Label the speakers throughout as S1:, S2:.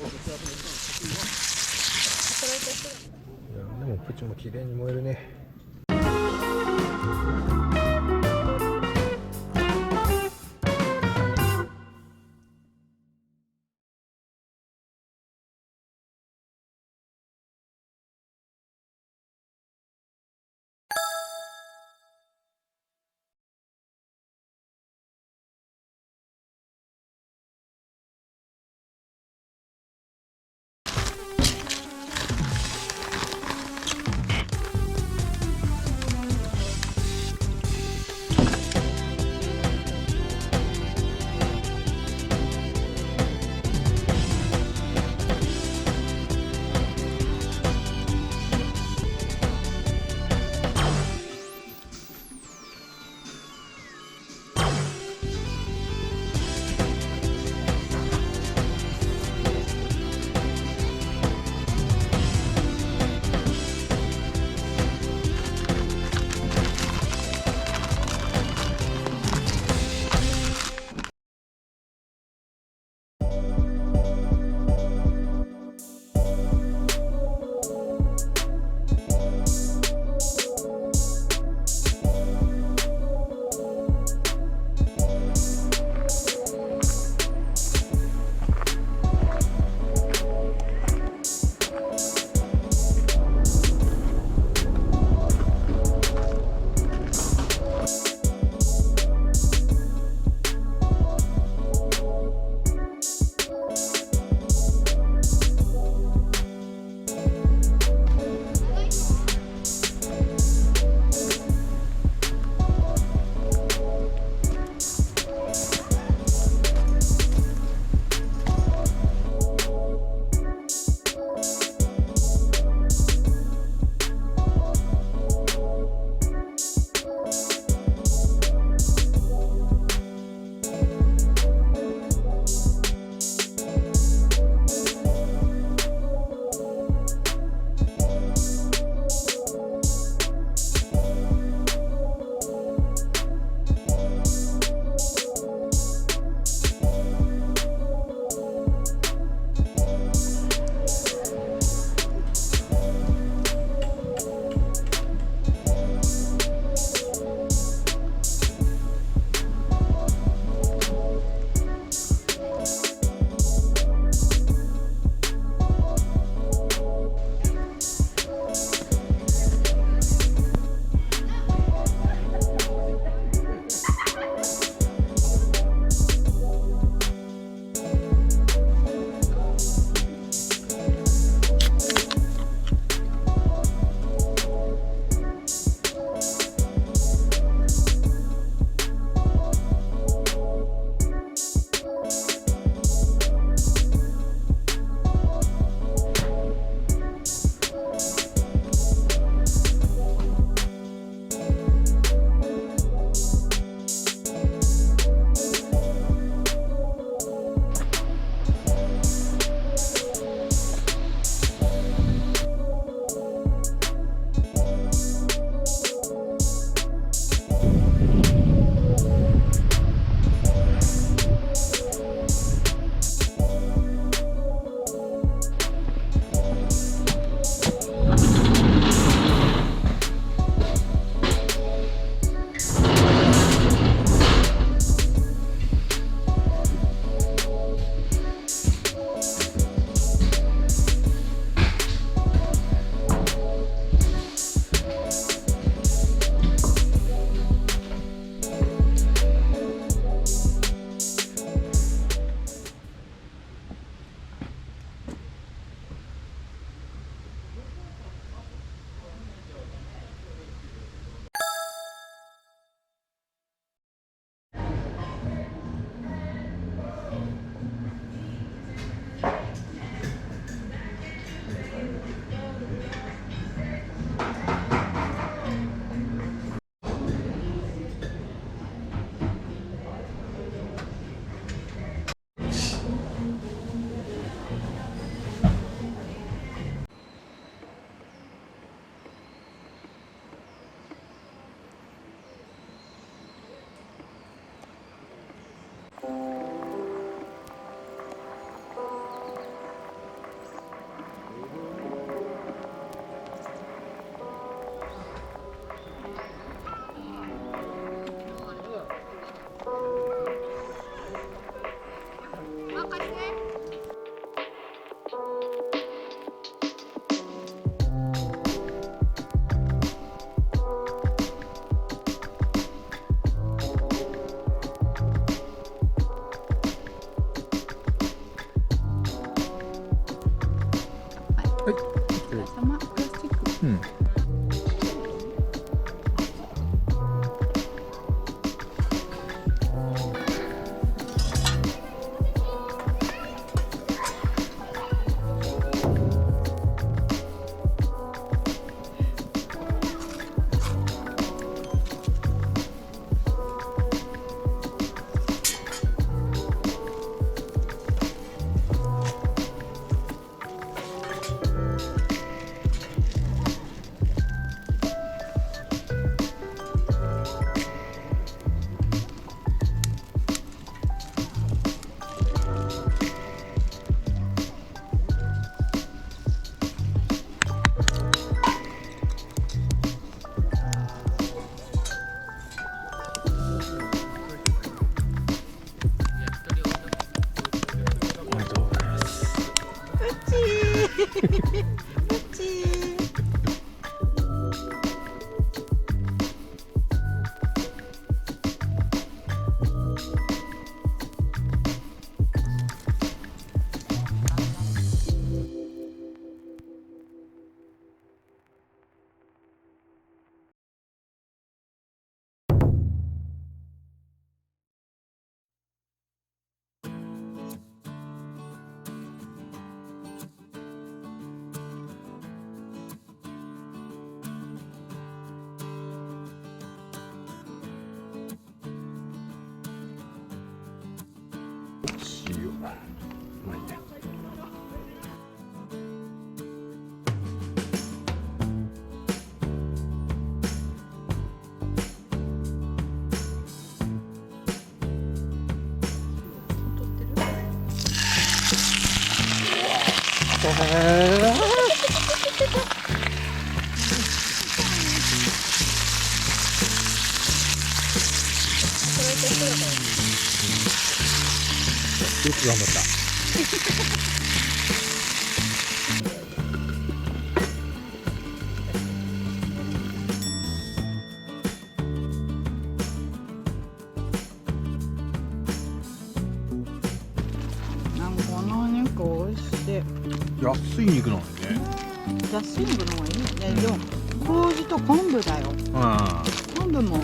S1: でもプチも綺麗に燃えるね。
S2: プチ
S1: 塩、まあいいね。よく頑張った。
S2: なんかこのお肉美味しい。
S1: 安い肉なのにね。
S2: 安いのがいいね。でも麹と昆布だよ。昆布も。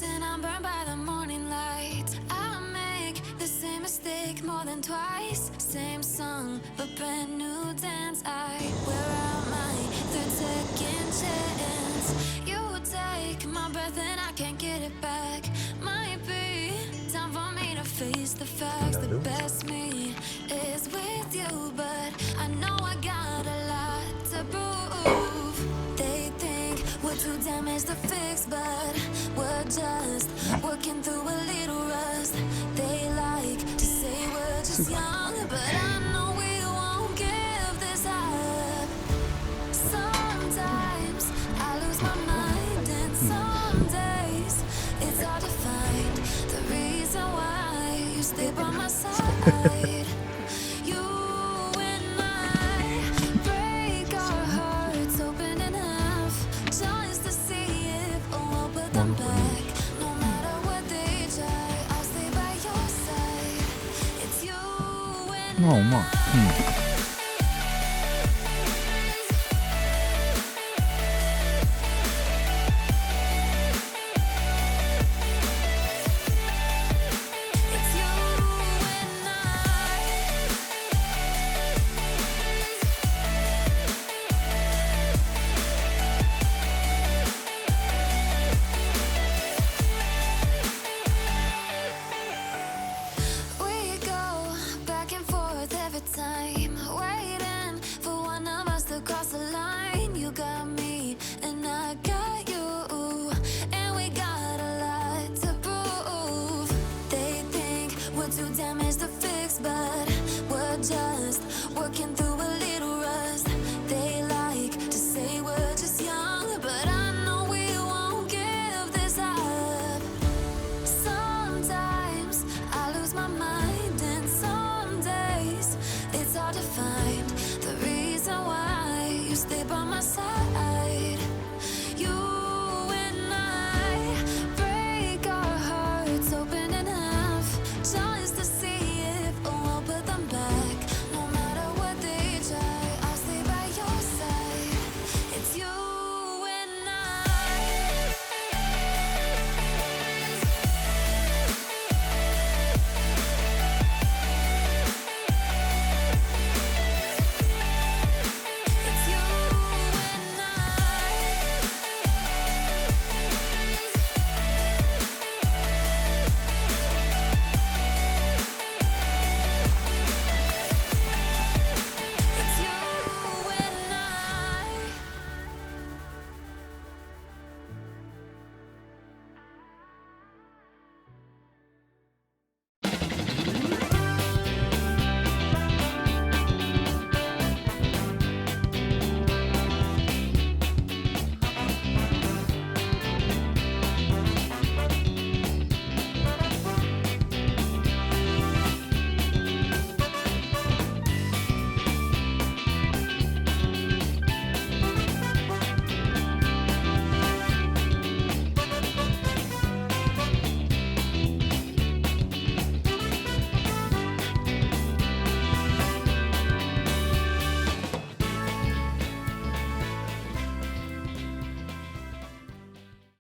S3: And I'm burned by the morning light. I make the same mistake more than twice. Same song, but brand new dance. Where am I? Third second chance. You take my breath and I can't get it back. Might be time for me to face the facts. The best me is with you, but I know I got a lot to prove. They think we're too damaged to fix, but we're just working through a little rust. They like to say we're just young, but I know we won't give this up. Sometimes I lose my mind, and some days it's hard to find the reason why you stay by my side. You and I break our hearts open in half just to see if we'll put them back. No matter what they try, I'll stay by your side. It's you and
S1: まあうまい。
S3: it's you and I. We go back and forth every time, waiting for one of us to cross the line. You got me and I got you, and we got a lot to prove. They think we're too damaged to fix, but we're just working through